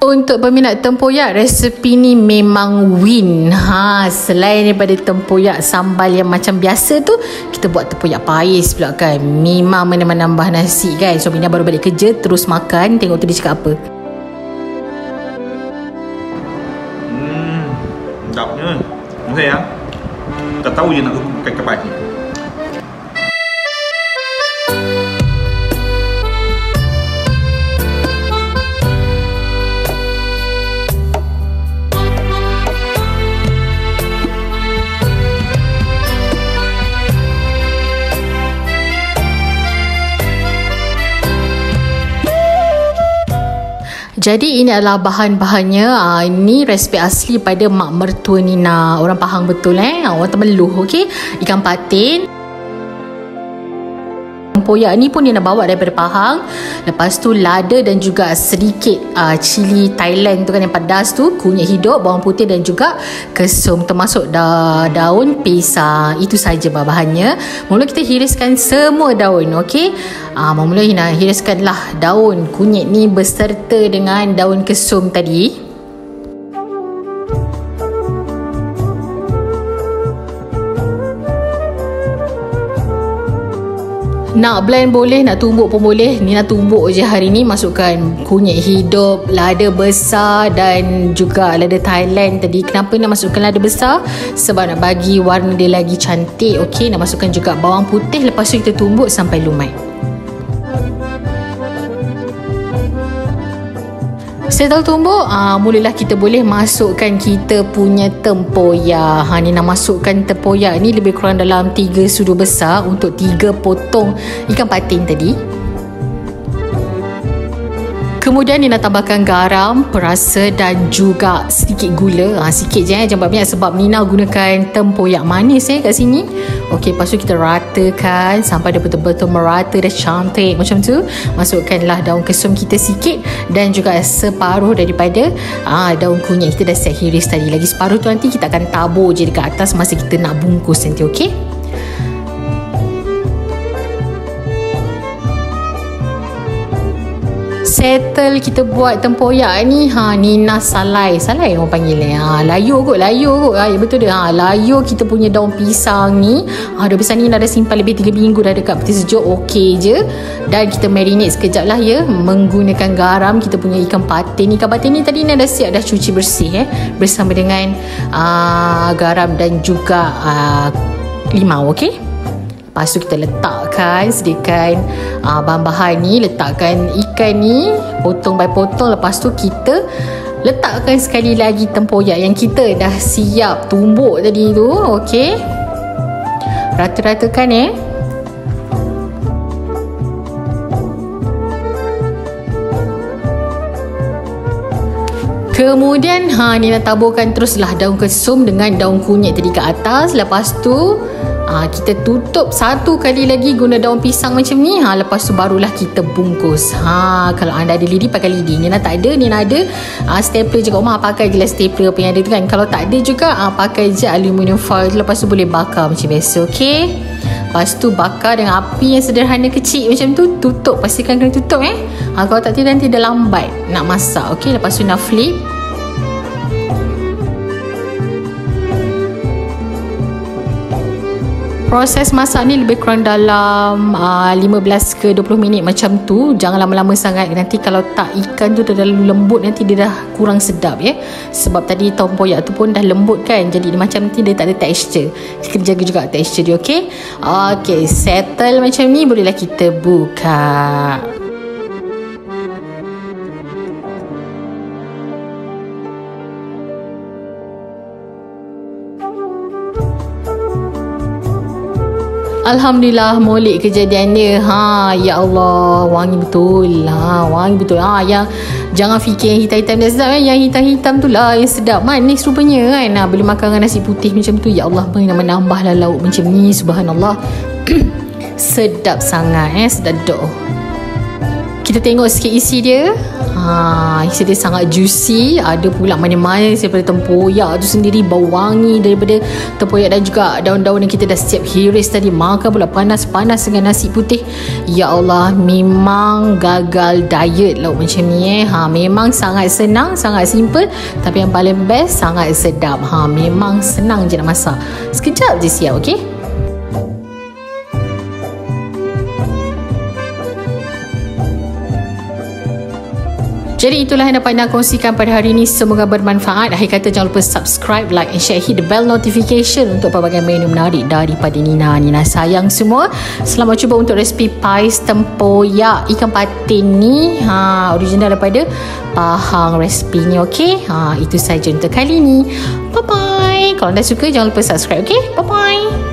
Untuk peminat tempoyak, resepi ni memang win. Selain daripada tempoyak sambal yang macam biasa tu, kita buat tempoyak pais pula kan. Memang menambah nasi guys. So Mina baru balik kerja, terus makan. Tengok tu dia cakap apa. Sedapnya. Sayang, tak tahu je nak pakai kapas ni. Jadi ini adalah bahan-bahannya. Ini resep asli pada mak mertua Nina. Orang Pahang betul orang Temeloh, okey. Ikan patin. Tempoyak ni pun dia nak bawa daripada Pahang. Lepas tu lada dan juga sedikit cili Thailand tu kan yang pedas tu, kunyit hidup, bawang putih dan juga kesum, termasuk daun pisang. Itu saja bahannya. Mula kita hiriskan semua daun, okey. Mula Hina hiriskanlah daun kunyit ni beserta dengan daun kesum tadi. Nak blend boleh, nak tumbuk pun boleh. Ni nak tumbuk je hari ni. Masukkan kunyit hidup, lada besar dan juga lada Thailand tadi. Kenapa nak masukkan lada besar? Sebab nak bagi warna dia lagi cantik. Okey, nak masukkan juga bawang putih. Lepas tu kita tumbuk sampai lumat. Setelah tumbuk, mulalah kita boleh masukkan kita punya tempoyak. Ni nak masukkan tempoyak ni lebih kurang dalam 3 sudu besar untuk 3 potong ikan patin tadi. Kemudian ni nak tambahkan garam, perasa dan juga sedikit gula. Sikit je jangan banyak sebab Nina gunakan tempoyak manis kat sini. Okey, lepas tu kita ratakan sampai dia betul-betul merata dan cantik macam tu. Masukkanlah daun kesum kita sikit dan juga separuh daripada daun kunyit kita dah set hiris tadi. Lagi separuh tu nanti kita akan tabur je dekat atas masa kita nak bungkus nanti, okey? Settle kita buat tempoyak ni, Nina salai orang panggil layur kot. Ya betul dia. Layur kita punya daun pisang ni. Daun pisang ni dah simpan lebih 3 minggu dah dekat peti sejuk, okey je. Dan kita marinate sekejap lah ya, menggunakan garam. Kita punya ikan patin ni tadi Nina dah siap, dah cuci bersih bersama dengan garam dan juga limau, okey. Lepas tu kita letakkan sedikit bahan-bahan ni. Letakkan ikan ni potong by potong. Lepas tu kita letakkan sekali lagi tempoyak yang kita dah siap tumbuk tadi tu. Okey, rata-ratakan Kemudian Nina taburkan teruslah daun kesum dengan daun kunyit tadi ke atas. Lepas tu kita tutup satu kali lagi guna daun pisang macam ni. Lepas tu barulah kita bungkus. Kalau anda ada lidi, pakai lidi. Nina tak ada. Nina ada stapler je kat rumah. Pakai je lah stapler apa yang ada tu kan. Kalau tak ada juga pakai je aluminium foil. Lepas tu boleh bakar macam biasa, okey. Lepas tu bakar dengan api yang sederhana kecil macam tu. Tutup, pastikan kena tutup kalau tak nanti dah lambat nak masak, okey. Lepas tu nak flip. Proses masak ni lebih kurang dalam 15 ke 20 minit macam tu. Jangan lama-lama sangat. Nanti kalau tak, ikan tu dah terlalu lembut, nanti dia dah kurang sedap sebab tadi tempoyak tu pun dah lembut kan. Jadi dia macam nanti dia tak ada texture. Kita jaga juga texture dia, okey. Okey, settle macam ni, bolehlah kita buka. Alhamdulillah, molek kejadian dia. Ya Allah, wangi betul. Wangi betul. Yang jangan fikir yang hitam-hitam dah sedap yang hitam-hitam tu lah yang sedap. Manis rupanya kan. Boleh makan dengan nasi putih macam tu. Ya Allah, menambahlah lauk macam ni. Subhanallah. Sedap sangat sedap doh. Kita tengok sikit isi dia. Isi dia sangat juicy. Ada pula manis-manis daripada tempoyak tu sendiri, bau wangi daripada tempoyak, dan juga daun-daun yang kita dah siap hiris tadi. Makan pula panas-panas dengan nasi putih. Ya Allah, memang gagal diet lauk macam ni memang sangat senang, sangat simple, tapi yang paling best sangat sedap. Memang senang je nak masak. Sekejap je siap, okey? Jadi itulah yang dapat nak kongsikan pada hari ini. Semoga bermanfaat. Akhir kata, jangan lupa subscribe, like and share, hit the bell notification untuk pelbagai menu menarik daripada Nina. Nina sayang semua. Selamat cuba untuk resipi pais tempoyak ikan patin ni. Original daripada Pahang resepinya, okey? Itu saja untuk kali ini. Bye bye. Kalau anda suka, jangan lupa subscribe, okey? Bye bye.